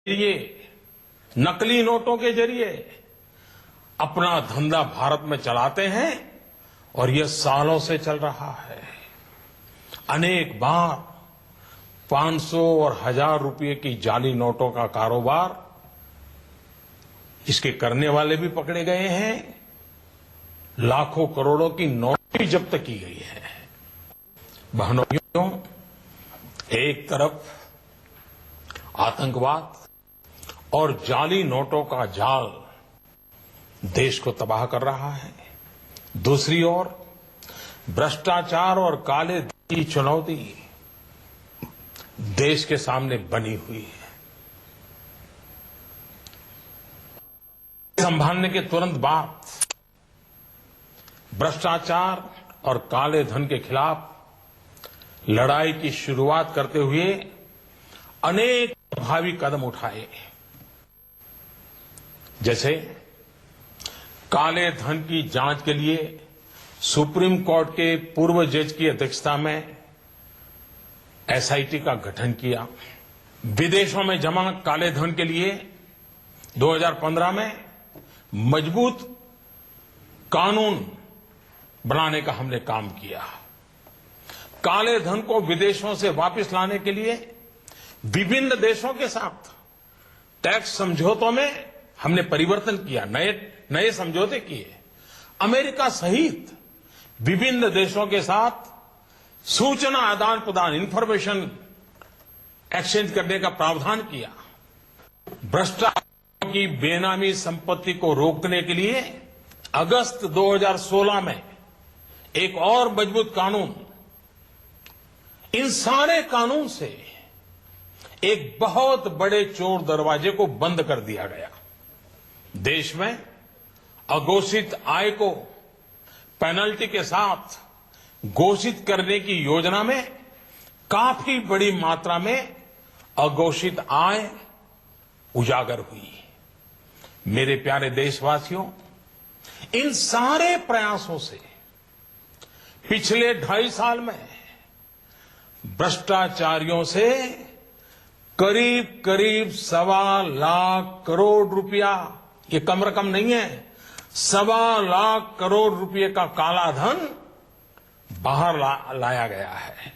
ये नकली नोटों के जरिए अपना धंधा भारत में चलाते हैं और यह सालों से चल रहा है। अनेक बार 500 और 1000 रुपये की जाली नोटों का कारोबार इसके करने वाले भी पकड़े गए हैं। लाखों करोड़ों की नोट भी जब्त की गई है। बहनों, एक तरफ आतंकवाद और जाली नोटों का जाल देश को तबाह कर रहा है, दूसरी ओर भ्रष्टाचार और काले धन की चुनौती देश के सामने बनी हुई है। संभालने के तुरंत बाद भ्रष्टाचार और काले धन के खिलाफ लड़ाई की शुरुआत करते हुए अनेक प्रभावी कदम उठाए, जैसे काले धन की जांच के लिए सुप्रीम कोर्ट के पूर्व जज की अध्यक्षता में एसआईटी का गठन किया। विदेशों में जमा काले धन के लिए 2015 में मजबूत कानून बनाने का हमने काम किया। काले धन को विदेशों से वापस लाने के लिए विभिन्न देशों के साथ टैक्स समझौतों में हमने परिवर्तन किया, नए समझौते किए। अमेरिका सहित विभिन्न देशों के साथ सूचना आदान प्रदान, इंफॉर्मेशन एक्सचेंज करने का प्रावधान किया। भ्रष्टाचार की बेनामी संपत्ति को रोकने के लिए अगस्त 2016 में एक और मजबूत कानून, इन सारे कानून से एक बहुत बड़े चोर दरवाजे को बंद कर दिया गया। देश में अघोषित आय को पेनल्टी के साथ घोषित करने की योजना में काफी बड़ी मात्रा में अघोषित आय उजागर हुई। मेरे प्यारे देशवासियों, इन सारे प्रयासों से पिछले 2.5 साल में भ्रष्टाचारियों से करीब 1.25 लाख करोड़ रुपया, ये कम रकम नहीं है, 1.25 लाख करोड़ रुपए का काला धन बाहर लाया गया है।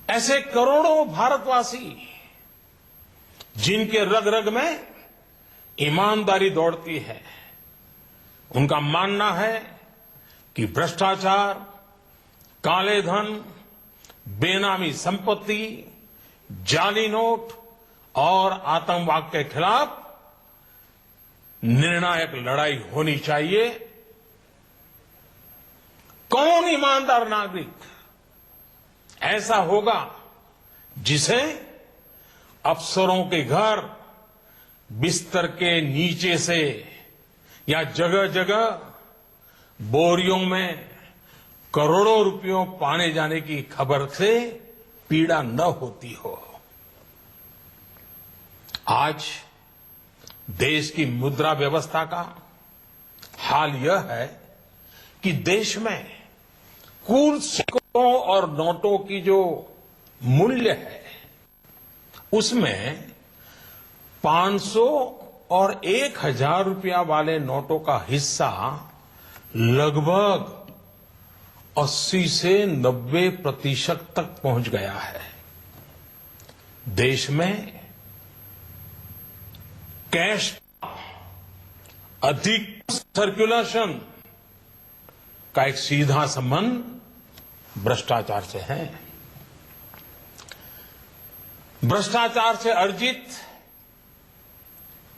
ऐसे करोड़ों भारतवासी जिनके रग रग में ईमानदारी दौड़ती है, उनका मानना है कि भ्रष्टाचार, काले धन, बेनामी संपत्ति, जाली नोट और आतंकवाद के खिलाफ निर्णायक लड़ाई होनी चाहिए। कौन ईमानदार नागरिक ऐसा होगा जिसे अफसरों के घर बिस्तर के नीचे से या जगह जगह बोरियों में करोड़ों रुपयों पाने जाने की खबर से पीड़ा न होती हो। आज देश की मुद्रा व्यवस्था का हाल यह है कि देश में कुल सिक्कों और नोटों की जो मूल्य है, उसमें 500 और 1000 रुपया वाले नोटों का हिस्सा लगभग 80 से 90% तक पहुंच गया है। देश में कैश का अधिक सर्कुलेशन का एक सीधा संबंध भ्रष्टाचार से है। भ्रष्टाचार से अर्जित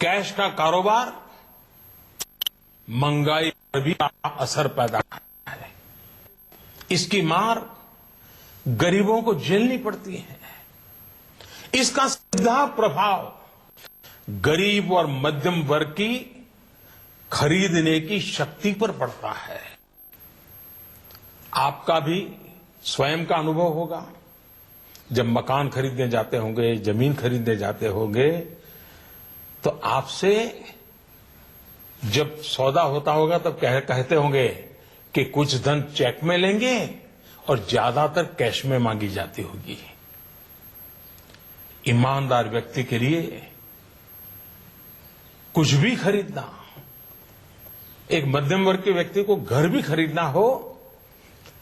कैश का कारोबार महंगाई पर भी असर पैदा करता है। इसकी मार गरीबों को झेलनी पड़ती है। इसका सीधा प्रभाव गरीब और मध्यम वर्ग की खरीदने की शक्ति पर पड़ता है। आपका भी स्वयं का अनुभव होगा। जब मकान खरीदने जाते होंगे, जमीन खरीदने जाते होंगे, तो आपसे जब सौदा होता होगा तब कहते होंगे कि कुछ धन चेक में लेंगे और ज्यादातर कैश में मांगी जाती होगी। ईमानदार व्यक्ति के लिए कुछ भी खरीदना, एक मध्यम वर्ग के व्यक्ति को घर भी खरीदना हो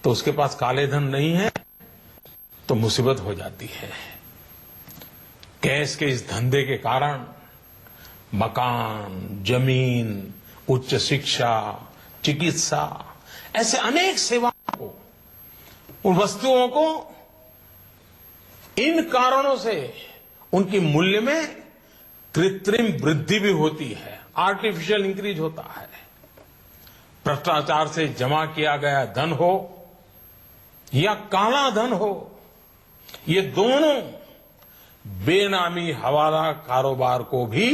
तो उसके पास काले धन नहीं है तो मुसीबत हो जाती है। कैश के इस धंधे के कारण मकान, जमीन, उच्च शिक्षा, चिकित्सा, ऐसे अनेक सेवाओं को, उन वस्तुओं को इन कारणों से उनकी मूल्य में कृत्रिम वृद्धि भी होती है, आर्टिफिशियल इंक्रीज होता है। भ्रष्टाचार से जमा किया गया धन हो या काला धन हो, ये दोनों बेनामी हवाला कारोबार को भी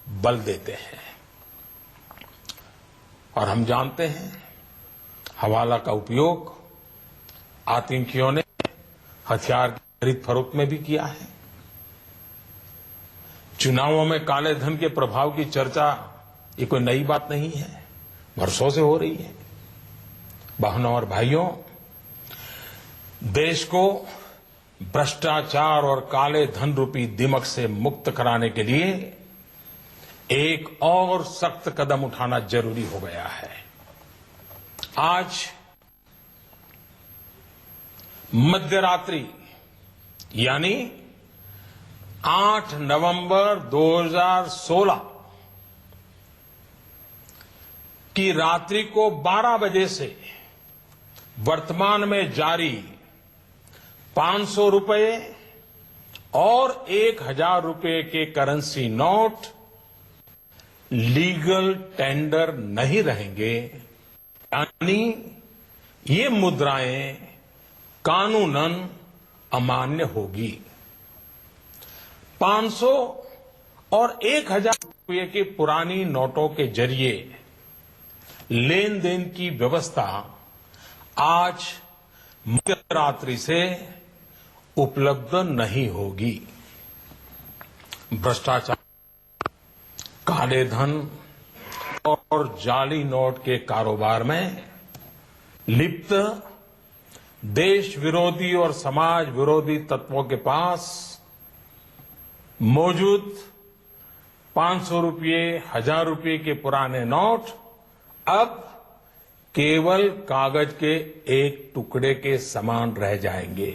बल देते हैं। और हम जानते हैं हवाला का उपयोग आतंकियों ने हथियार की खरीद फरोख्त में भी किया है। चुनावों में काले धन के प्रभाव की चर्चा ये कोई नई बात नहीं है, वर्षों से हो रही है। बहनों और भाइयों, देश को भ्रष्टाचार और काले धन रूपी दिमक से मुक्त कराने के लिए एक और सख्त कदम उठाना जरूरी हो गया है। आज मध्यरात्रि यानी 8 नवंबर 2016 की रात्रि को 12 बजे से वर्तमान में जारी 500 रुपए और 1000 रुपए के करेंसी नोट लीगल टेंडर नहीं रहेंगे, यानी ये मुद्राएं कानूनन अमान्य होगी। 500 और 1000 रुपए के पुरानी नोटों के जरिए लेन देन की व्यवस्था आज मध्यरात्रि से उपलब्ध नहीं होगी। भ्रष्टाचार, काले धन और जाली नोट के कारोबार में लिप्त देश विरोधी और समाज विरोधी तत्वों के पास मौजूद 500 रुपये, 1000 रुपये के पुराने नोट अब केवल कागज के एक टुकड़े के समान रह जाएंगे।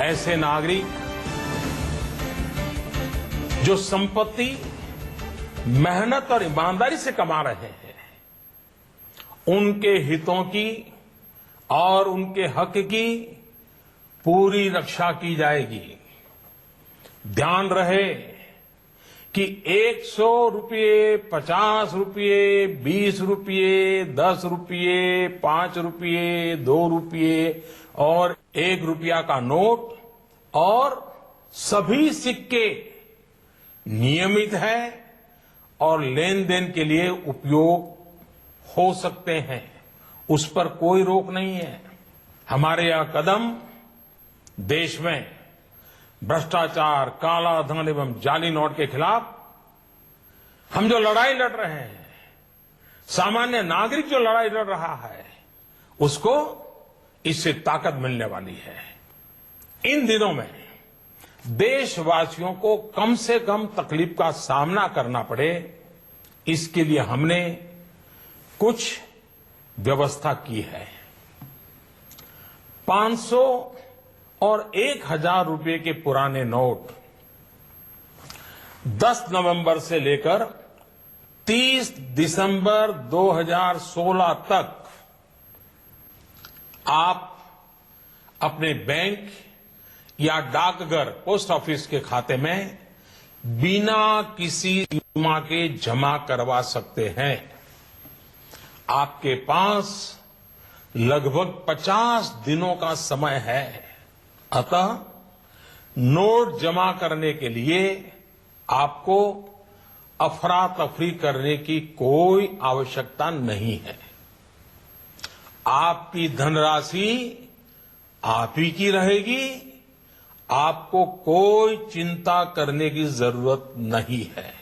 ऐसे नागरिक जो संपत्ति मेहनत और ईमानदारी से कमा रहे हैं, उनके हितों की और उनके हक की पूरी रक्षा की जाएगी। ध्यान रहे कि 100 रुपये, 50 रुपये, 20 रुपये, 10 रुपये, 5 रुपये, 2 रुपये और 1 रुपया का नोट और सभी सिक्के नियमित है और लेन देन के लिए उपयोग हो सकते हैं, उस पर कोई रोक नहीं है। हमारे यह कदम देश में भ्रष्टाचार, काला धन एवं जाली नोट के खिलाफ हम जो लड़ाई लड़ रहे हैं, सामान्य नागरिक जो लड़ाई लड़ रहा है, उसको इससे ताकत मिलने वाली है। इन दिनों में देशवासियों को कम से कम तकलीफ का सामना करना पड़े, इसके लिए हमने कुछ व्यवस्था की है। 500 और 1000 रुपये के पुराने नोट 10 नवंबर से लेकर 30 दिसंबर 2016 तक आप अपने बैंक या डाकघर, पोस्ट ऑफिस के खाते में बिना किसी सीमा के जमा करवा सकते हैं। आपके पास लगभग 50 दिनों का समय है, अतः नोट जमा करने के लिए आपको अफरा तफरी करने की कोई आवश्यकता नहीं है। आपकी धनराशि आप ही की रहेगी, आपको कोई चिंता करने की जरूरत नहीं है।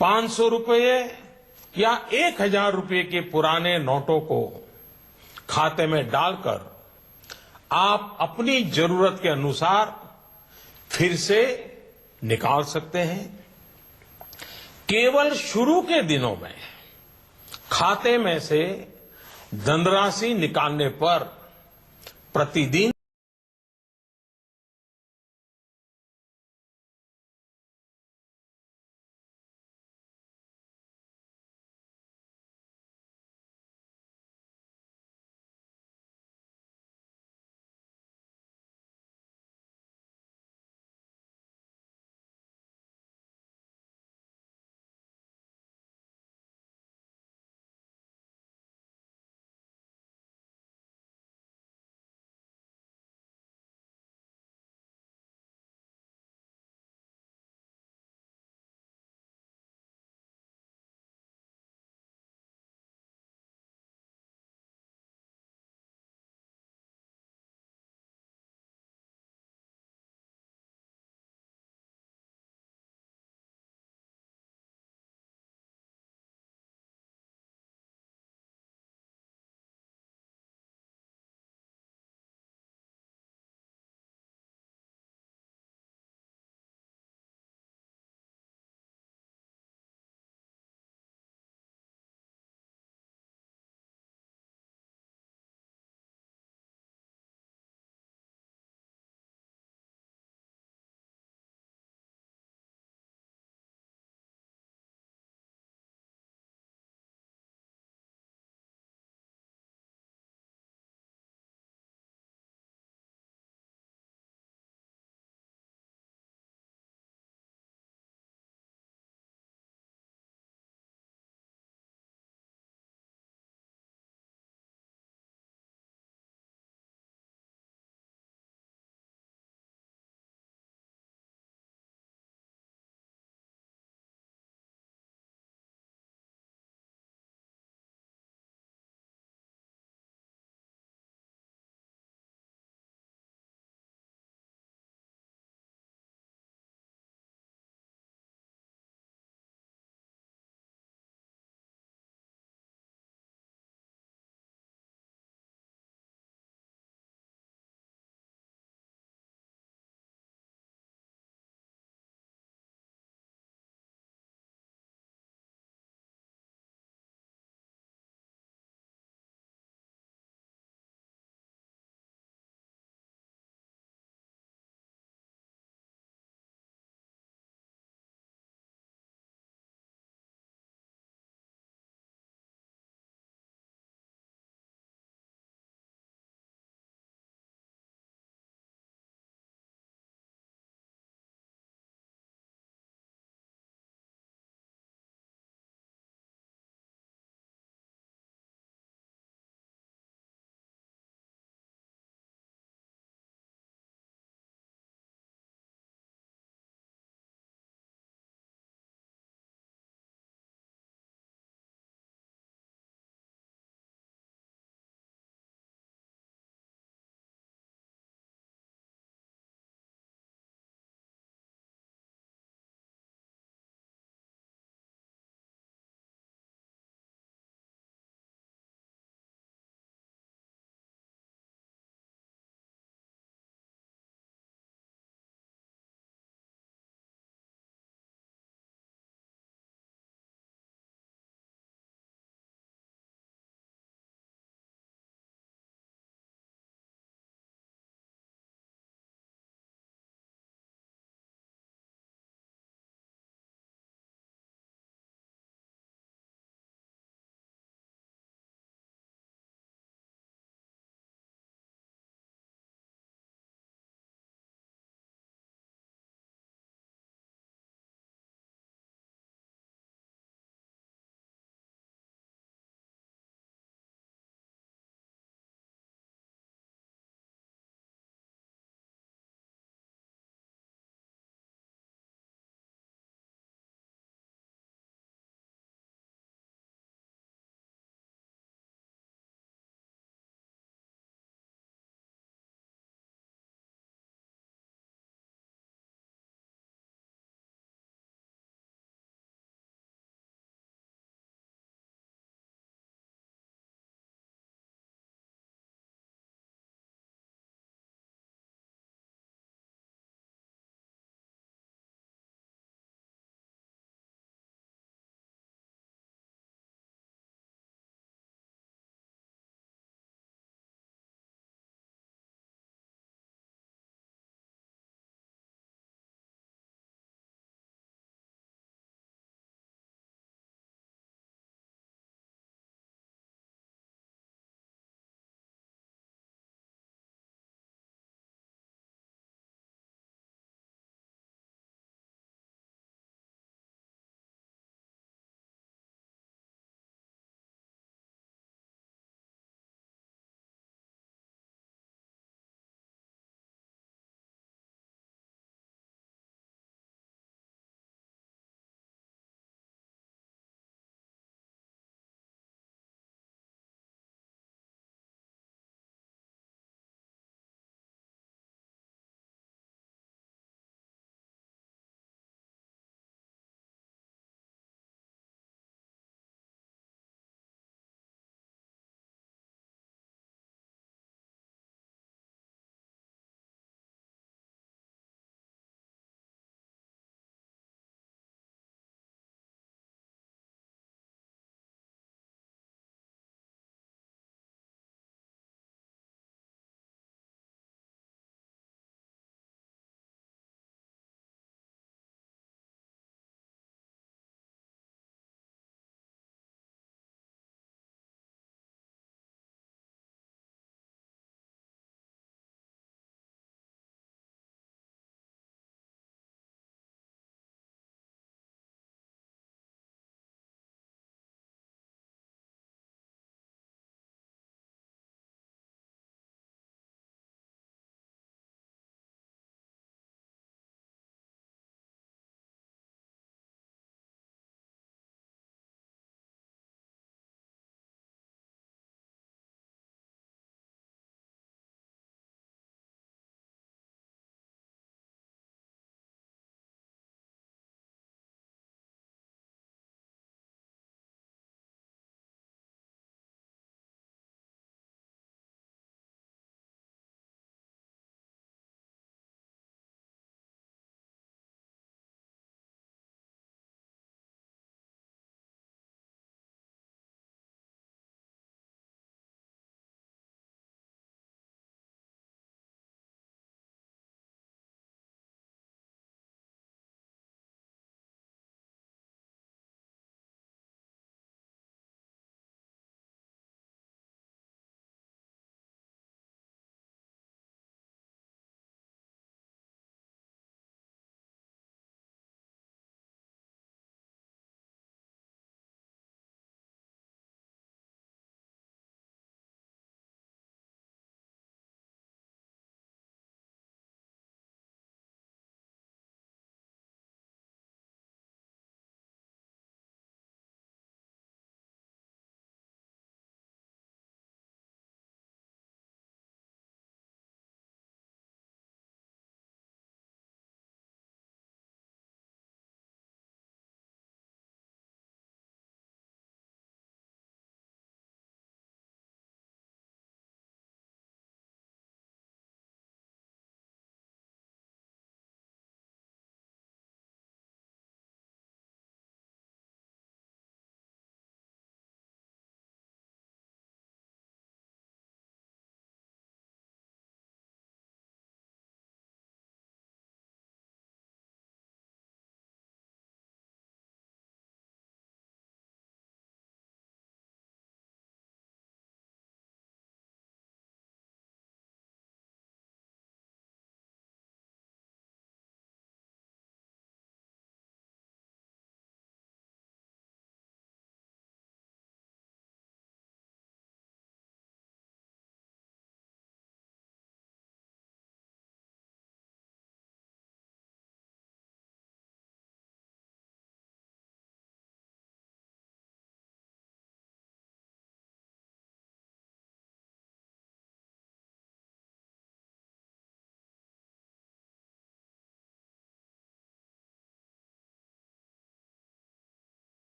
500 रुपये या 1000 रुपये के पुराने नोटों को खाते में डालकर आप अपनी जरूरत के अनुसार फिर से निकाल सकते हैं। केवल शुरू के दिनों में खाते में से धनराशि निकालने पर प्रतिदिन